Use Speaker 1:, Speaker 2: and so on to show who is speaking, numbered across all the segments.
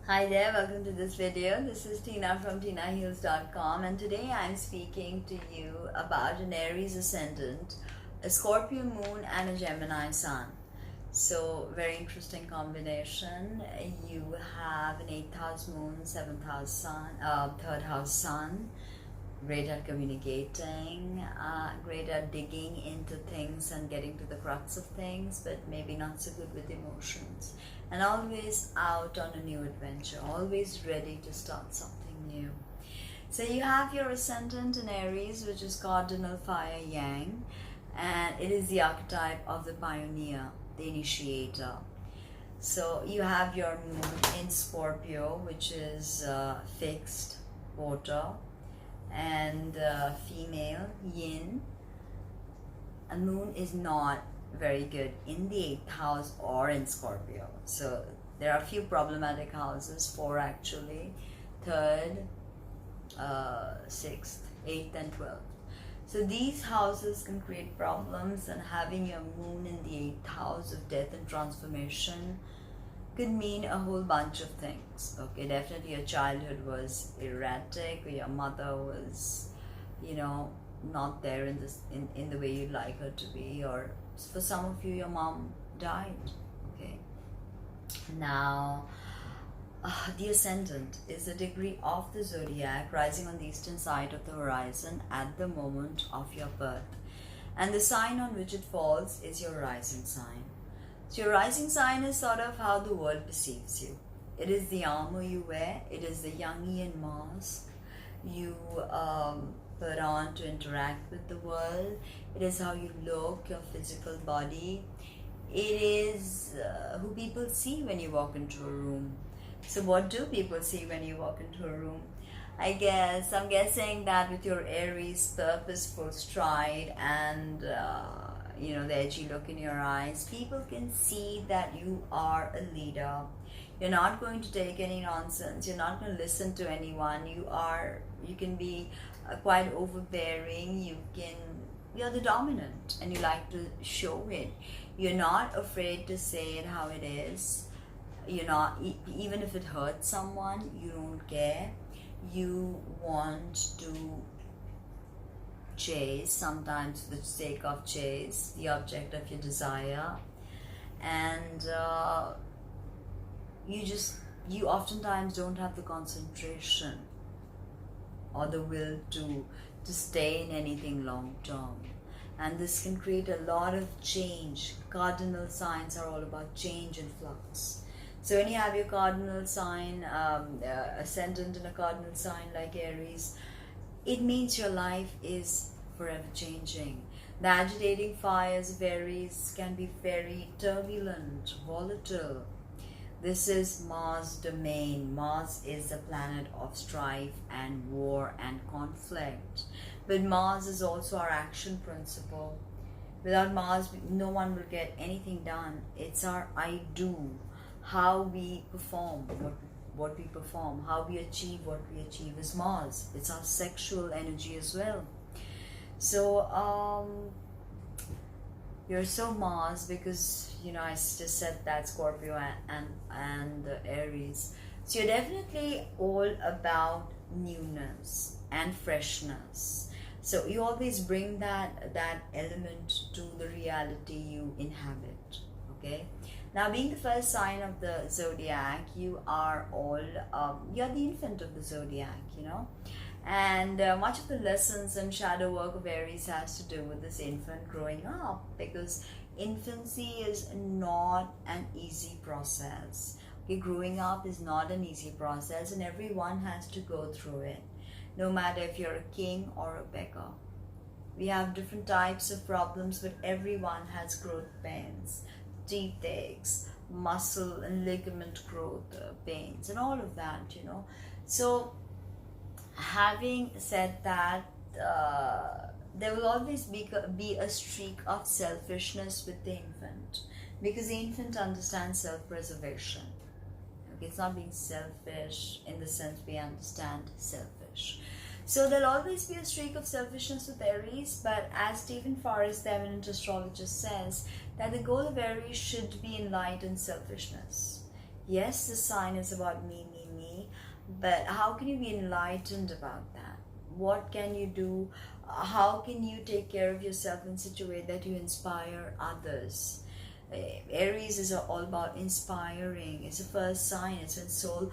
Speaker 1: Hi there, welcome to this video. This is Tina from TinaHeals.com, and today I'm speaking to you about an Aries ascendant, a Scorpio moon, and a Gemini sun. So, very interesting combination. You have an 8th house moon, 7th house sun, 3rd house sun. Great at communicating, great at digging into things and getting to the crux of things, but maybe not so good with emotions. And always out on a new adventure, always ready to start something new. So you have your ascendant in Aries, which is cardinal fire yang, and it is the archetype of the pioneer, the initiator. So you have your moon in Scorpio, which is fixed, water, and female, yin. And moon is not very good in the 8th house or in Scorpio. So there are a few problematic houses, 4 actually, 3rd, 6th, 8th and 12th. So these houses can create problems, and having your moon in the 8th house of death and transformation could mean a whole bunch of things. Okay, definitely your childhood was erratic, or your mother was, not there in the way you'd like her to be, or for some of you, your mom died. Okay. Now, the ascendant is the degree of the zodiac rising on the eastern side of the horizon at the moment of your birth, and the sign on which it falls is your rising sign. So your rising sign is sort of how the world perceives you. It is the armor you wear. It is the Jungian mask you put on to interact with the world. It is how you look, your physical body. It is who people see when you walk into a room. So what do people see when you walk into a room? I'm guessing that with your Aries purposeful stride and the edgy look in your eyes, people can see that you are a leader. You're not going to take any nonsense. You're not going to listen to anyone. You can be quite overbearing. You're the dominant, and you like to show it. You're not afraid to say it how it is. You're not, even if it hurts someone, you don't care. You want to chase, sometimes for the sake of chase, the object of your desire, and you oftentimes don't have the concentration or the will to stay in anything long term, and this can create a lot of change. Cardinal signs are all about change and flux. So when you have your cardinal sign, ascendant in a cardinal sign like Aries, it means your life is forever changing. The agitating fires of Aries can be very turbulent, volatile. This is Mars' domain. Mars is the planet of strife and war and conflict. But Mars is also our action principle. Without Mars, no one will get anything done. It's our I do, how we perform, what we perform, how we achieve what we achieve is Mars. It's our sexual energy as well. So you're so Mars because I just said that Scorpio and Aries. So you're definitely all about newness and freshness. So you always bring that element to the reality you inhabit. Okay. Now, being the first sign of the zodiac, you are all you're the infant of the zodiac, and much of the lessons and shadow work of Aries has to do with this infant growing up, because infancy is not an easy process. Okay, growing up is not an easy process, and everyone has to go through it, no matter if you're a king or a beggar. We have different types of problems, but everyone has growth pains, teeth aches, muscle and ligament growth pains, and all of that, So having said that, there will always be a streak of selfishness with the infant, because the infant understands self-preservation. Okay, it's not being selfish in the sense we understand selfish. So there'll always be a streak of selfishness with Aries, but as Stephen Forrest, the eminent astrologist, says, that the goal of Aries should be enlightened selfishness. Yes, the sign is about me, but how can you be enlightened about that? What can you do? How can you take care of yourself in such a way that you inspire others? Aries is all about inspiring. It's the first sign. It's when soul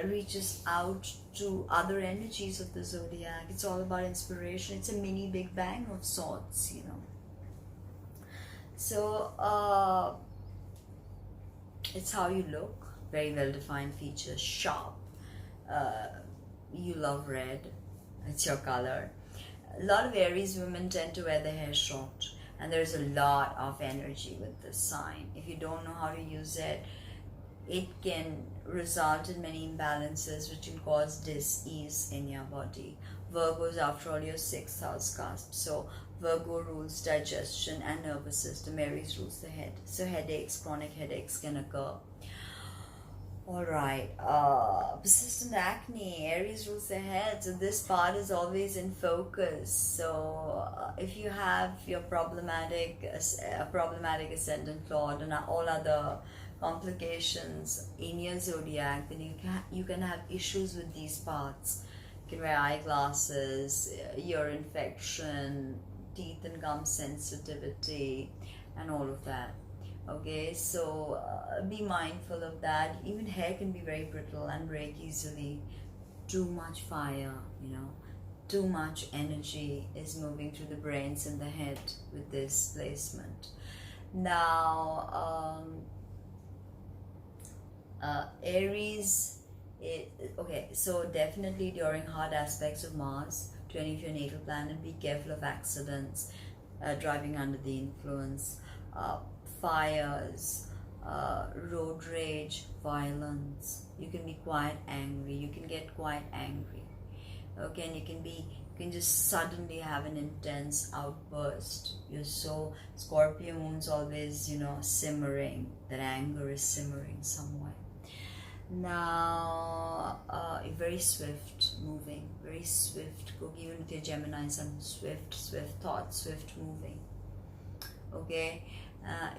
Speaker 1: reaches out to other energies of the zodiac. It's all about inspiration. It's a mini Big Bang of sorts, you know. So it's how you look. Very well defined features, sharp. You love red. It's your color. A lot of Aries women tend to wear their hair short, and there's a lot of energy with this sign. If you don't know how to use it, it can result in many imbalances which can cause dis-ease in your body. Virgo is, after all, your 6th house cusp. So Virgo rules digestion and nervous system. Aries rules the head. So headaches, chronic headaches can occur. Alright, persistent acne, Aries rules the head, so this part is always in focus. So if you have your problematic ascendant lord and all other complications in your zodiac, then you can have issues with these parts. You can wear eyeglasses, ear infection, teeth and gum sensitivity, and all of that. Okay, so be mindful of that. Even hair can be very brittle and break easily. Too much fire, you know, too much energy is moving through the brains and the head with this placement. Now, Aries, okay, so definitely during hard aspects of Mars to any of your natal planet, be careful of accidents, driving under the influence, fires, road rage, violence. You can be quite angry. You can get quite angry. Okay, and you can just suddenly have an intense outburst. You're so, Scorpio moon's always, you know, simmering. That anger is simmering somewhere. Now, very swift moving, very swift. Go even with your Gemini sun, swift thoughts, swift moving. Okay.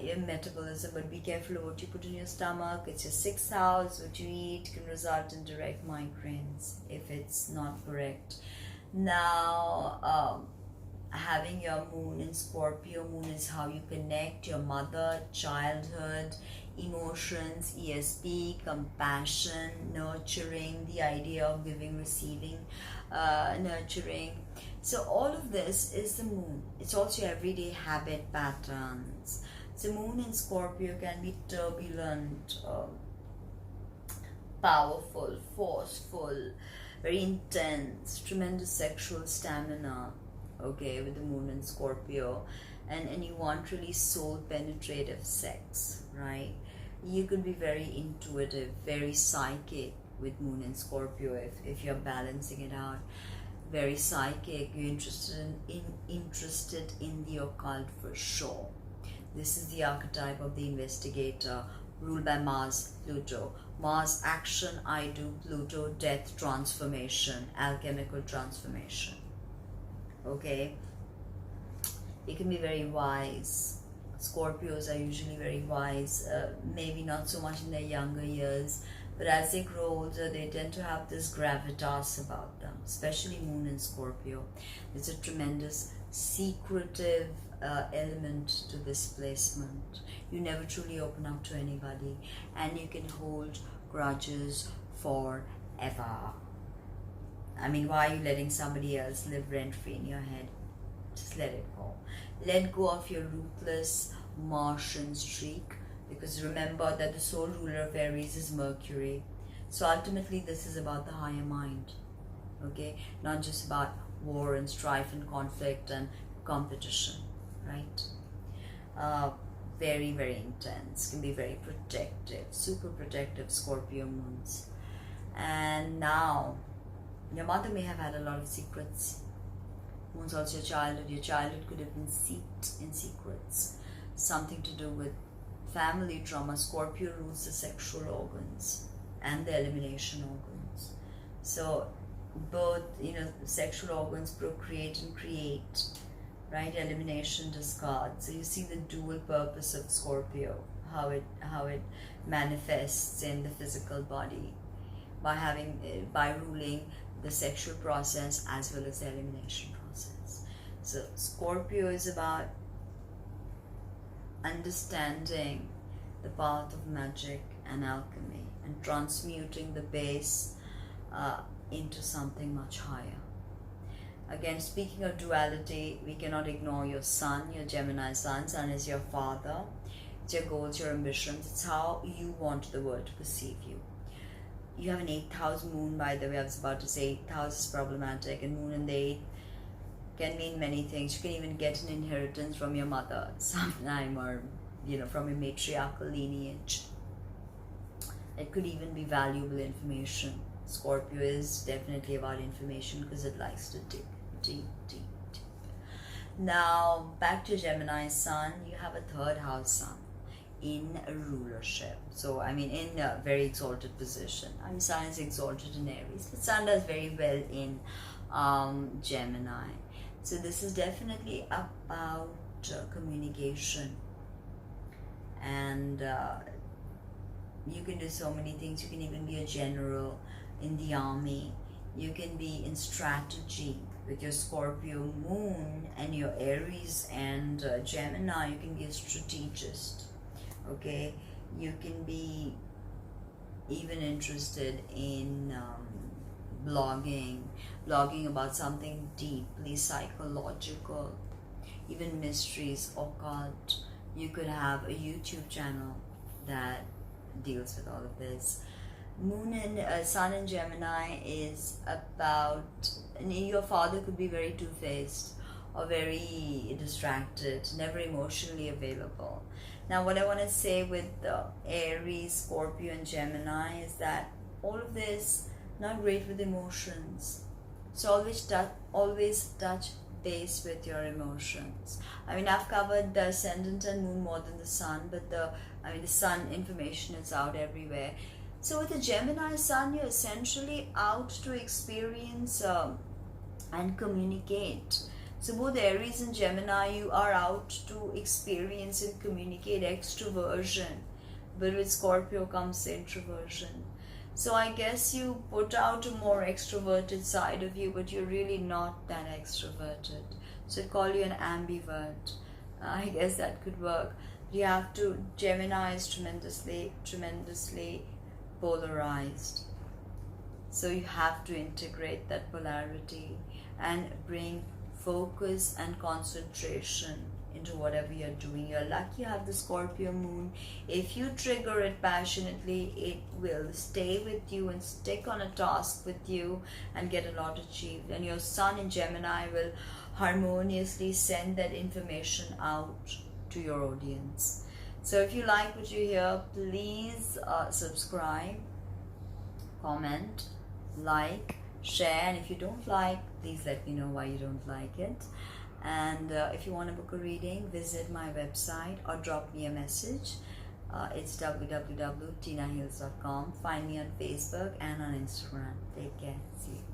Speaker 1: Your metabolism, but be careful of what you put in your stomach. It's your 6th house. What you eat can result in direct migraines if it's not correct. Now, having your moon in Scorpio, moon is how you connect your mother, childhood, emotions, ESP, compassion, nurturing, the idea of giving, receiving, nurturing. So all of this is the moon. It's also your everyday habit patterns. The moon in Scorpio can be turbulent, powerful, forceful, very intense, tremendous sexual stamina, okay, with the moon in Scorpio. And you want really soul penetrative sex, right? You could be very intuitive, very psychic with moon in Scorpio if you're balancing it out. Very psychic, you're interested in the occult for sure. This is the archetype of the investigator, ruled by Mars, Pluto. Mars, action, I do. Pluto, death, transformation, alchemical transformation. Okay? It can be very wise. Scorpios are usually very wise, maybe not so much in their younger years, but as they grow older, they tend to have this gravitas about them, especially moon in Scorpio. There's a tremendous secretive element to this placement. You never truly open up to anybody, and you can hold grudges forever. I mean, why are you letting somebody else live rent-free in your head? Just let it go. Let go of your ruthless Martian streak, because remember that the sole ruler of Aries is Mercury. So ultimately this is about the higher mind, okay? Not just about war and strife and conflict and competition, right? Very, very intense, can be very protective, super protective Scorpio moons. And now, your mother may have had a lot of secrets. Moon's also your childhood. Your childhood could have been seeped in secrets. Something to do with family trauma. Scorpio rules the sexual organs and the elimination organs. So both, sexual organs procreate and create, right? Elimination, discard. So you see the dual purpose of Scorpio, how it manifests in the physical body by ruling the sexual process as well as the elimination process. So Scorpio is about understanding the path of magic and alchemy and transmuting the base into something much higher. Again, speaking of duality, we cannot ignore your sun, your Gemini sun. Sun is your father. It's your goals, your ambitions. It's how you want the world to perceive you. You have an 8th house moon, by the way. I was about to say 8th house is problematic, and moon in the 8th can mean many things. You can even get an inheritance from your mother sometime, or from a matriarchal lineage. It could even be valuable information. Scorpio is definitely about information because it likes to dig deep. Now back to Gemini sun. You have a 3rd house sun in a rulership, so in a very exalted position. Sun is exalted in Aries, but sun does very well in Gemini. So this is definitely about communication, and you can do so many things. You can even be a general in the army. You can be in strategy with your Scorpio moon and your Aries and Gemini. You can be a strategist. Okay, you can be even interested in blogging about something deeply psychological, even mysteries, occult. You could have a YouTube channel that deals with all of this. Moon and Sun in Gemini is about, your father could be very two-faced or very distracted, never emotionally available. Now what I want to say with Aries, Scorpio and Gemini is that all of this not great with emotions. So always touch base with your emotions. I've covered the ascendant and moon more than the sun, but the sun information is out everywhere. So with the Gemini sun, you're essentially out to experience and communicate. So both Aries and Gemini, you are out to experience and communicate extroversion. But with Scorpio comes introversion. So I guess you put out a more extroverted side of you, but you're really not that extroverted. So I'd call you an ambivert. I guess that could work. You have to, Gemini is tremendously polarized. So you have to integrate that polarity and bring focus and concentration into whatever you're doing. You're lucky you have the Scorpio moon. If you trigger it passionately, it will stay with you and stick on a task with you and get a lot achieved. And your sun in Gemini will harmoniously send that information out to your audience. So if you like what you hear, please subscribe, comment, like, share, and if you don't like, please let me know why you don't like it. And if you want to book a reading, visit my website or drop me a message. It's www.tinahills.com. Find me on Facebook and on Instagram. Take care. See you.